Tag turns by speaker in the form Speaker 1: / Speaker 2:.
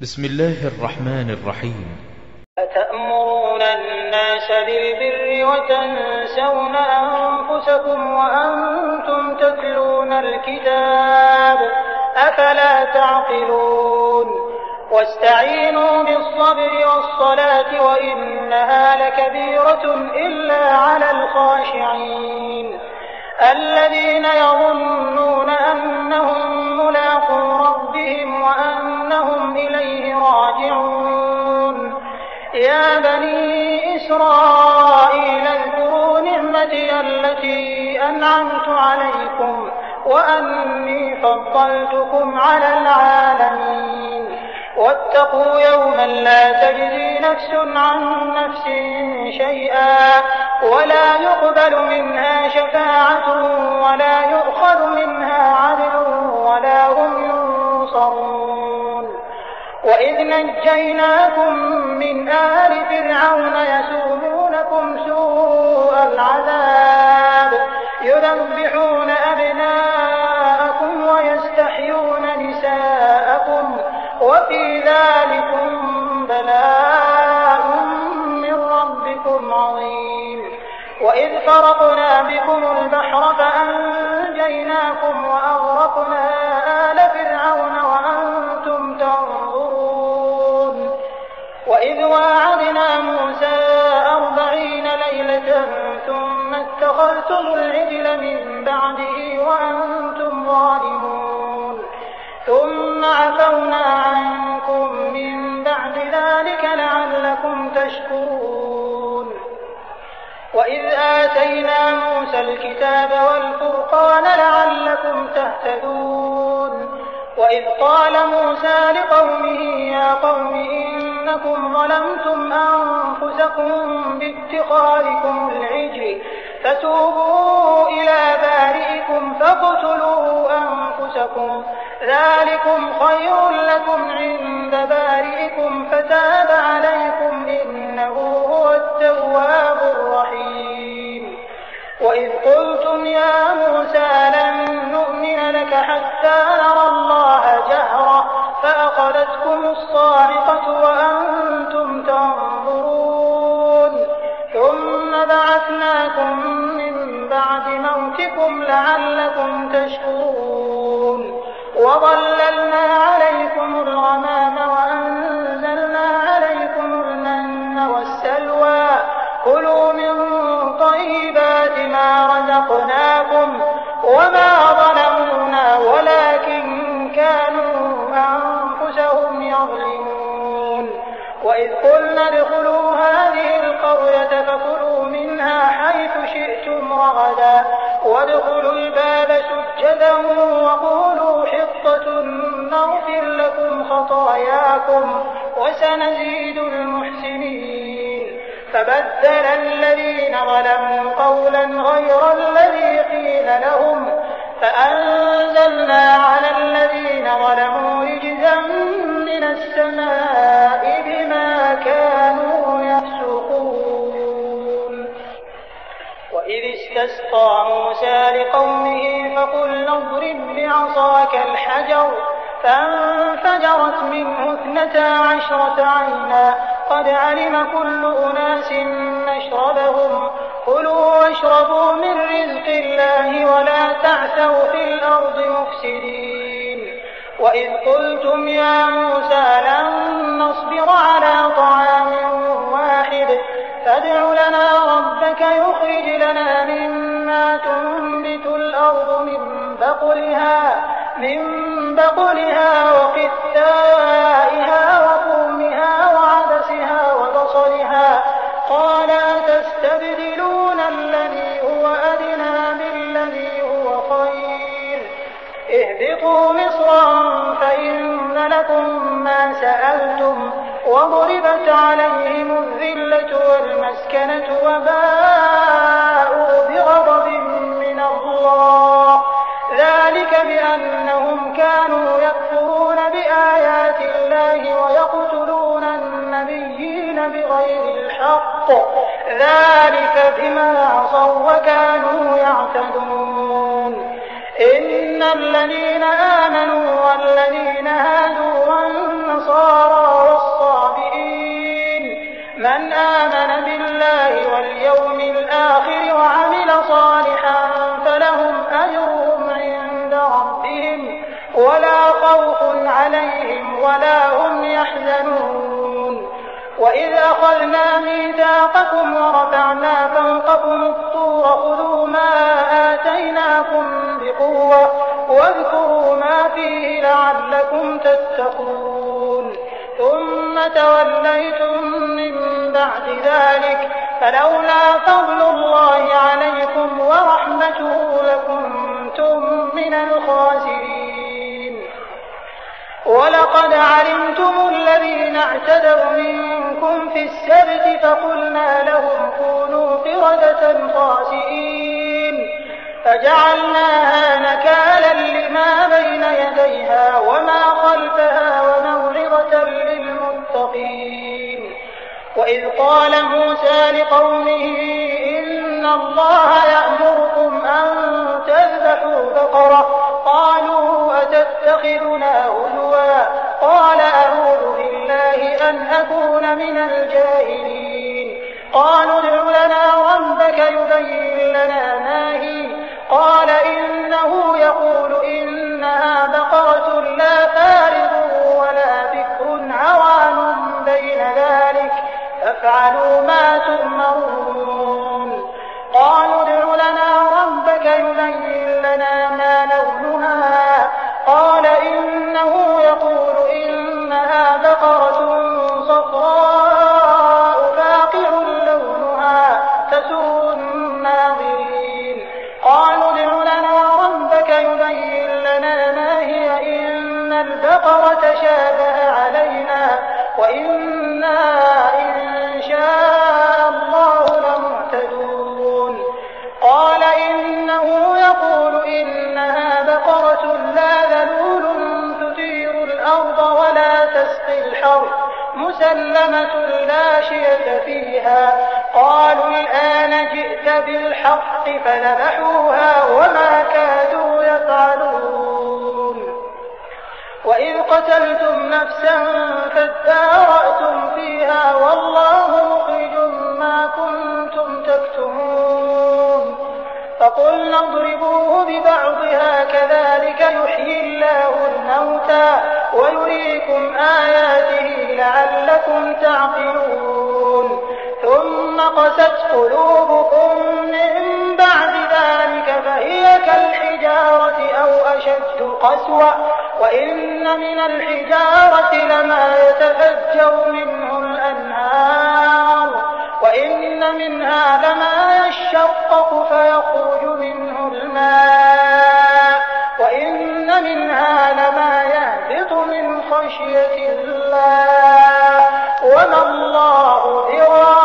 Speaker 1: بسم الله الرحمن الرحيم.
Speaker 2: أتأمرون الناس بالبر وتنسون أنفسكم وأنتم تتلون الكتاب أفلا تعقلون واستعينوا بالصبر والصلاة وإنها لكبيرة إلا على الخاشعين الذين يظنون أنهم ملاقو ربهم وأنهم إليه راجعون يا بني إسرائيل اذكروا نعمتي التي أنعمت عليكم وأني فضلتكم على العالمين واتقوا يوما لا تجزي نفس عن نفس شيئا ولا يقبل منها شفاعة ولا يؤخذ منها عدل ولا هم ينصرون وإذ نجيناكم من آل فرعون يسومونكم سوء العذاب يذبحون أبناءكم ويستحيون نساءكم وفي ذلكم بلاء من ربكم عظيم وإذ فرقنا بكم البحر فأنجيناكم وأغرقنا آل فرعون وأنتم تنظرون وإذ واعدنا موسى 40 ليلة ثم اتخذتم العجل من بعده وأنتم ظالمون ثم عفونا عنكم من بعد ذلك لعلكم تشكرون وإذ آتينا موسى الكتاب والفرقان لعلكم تهتدون وإذ قال موسى لقومه يا قوم إنكم ظلمتم أنفسكم باتخاذكم العجل فتوبوا إلى بارئكم فاقتلوا أنفسكم ذلكم خير لكم عند بارئكم فتاب عليكم إنه هو التواب الرحيم وإذ قلتم يا موسى لن نؤمن لك حتى نرى الله جهرة فأخذتكم الصاعقة وأنتم تنظرون ثم بعثناكم من بعد موتكم لعلكم تشكرون وظللنا عليكم الغمام وأنزلنا عليكم المن والسلوى كلوا من طيبات ما رزقناكم وما ظلمونا ولكن كانوا أنفسهم يظلمون وإذ قلنا ادخلوا هذه القرية فكلوا منها حيث شئتم رغدا وادخلوا الباب سجدا وقولوا حطة نغفر لكم خطاياكم وسنزيد المحسنين فبدل الذين ظلموا قولا غير الذي قيل لهم فأنزلنا على الذين ظلموا رجزا من السماء بما كانوا يفسقون وإذ استسقى موسى لقومه فقلنا اضرب بعصاك الحجر فانفجرت منه 12 عينا قد علم كل أناس مشربهم كلوا واشربوا من رزق الله ولا تعثوا في الأرض مفسدين وإذ قلتم يا موسى لن نصبر على طعام واحد فادع لنا ربك يخرج لنا مما تنبت الأرض من بقلها وقثائها وفومها وعدسها وبصلها قال أتستبدلون الذي هو أدنى بالذي هو خير اهبطوا مصرا فإن لكم ما سألتم وضربت عليهم الذلة والمسكنة وباءوا بغضب من الله ذلك بأنهم كانوا يكفرون بآيات الله ويقتلون النبيين بغير الحق ذلك بما عصوا وكانوا يعتدون إن الذين آمنوا والذين هادوا والنصارى من آمن بالله واليوم الآخر وعمل صالحا فلهم أجرهم عند ربهم ولا خوف عليهم ولا هم يحزنون. وإذ أخذنا ميثاقكم ورفعنا فوقكم الطور خذوا ما آتيناكم بقوة واذكروا ما فيه لعلكم تتقون. ثم توليتم من بعد ذلك فلولا فضل الله عليكم ورحمته لكنتم من الخاسرين. ولقد علمتم الذين اعتدوا منكم في السبت فقلنا لهم كونوا قردة خاسئين فجعلناها نكالا لما بين يديها وما خلفها وموعظة للمتقين. وإذ قال موسى لقومه إن الله يأمركم أن تذبحوا بقرة قالوا أتتخذنا هزوا قال أعوذ بالله أن أكون من الجاهلين. قالوا ادع لنا ربك يبين لنا ما هي قال إنه يقول إنها بقرة لا فارض ولا بكر عوان بين ذلك فافعلوا ما تؤمرون. قالوا ادع لنا ربك يبين لنا ما لونها قال إنه يقول إنها بقرة صفراء فاقع لونها تسر الناظرين. قالوا ادع لنا ربك يبين لنا ما هي إن البقرة شابه علينا وإنا إن شاء الله لمهتدون. قال إنه يقول إنها بقرة لا ذلول تثير الأرض ولا تسقي الحرث مسلمة لا شية فيها. قالوا الآن جئت بالحق فذبحوها وما كادوا يفعلون. وإذ قتلتم نفسا فادارأتم فيها والله مخرج ما كنتم تكتمون. فقلنا اضربوه ببعضها كذلك يحيي الله الموتى ويريكم آياته لعلكم تعقلون. ثم قست قلوبكم من بعد ذلك فهي كالحجارة أو أشد قسوة وإن من الحجارة لما يتفجر منه الأنهار وإن منها لما يشقق فيخرج منه الماء وإن منها لما يهبط من خشية الله وما الله بغافل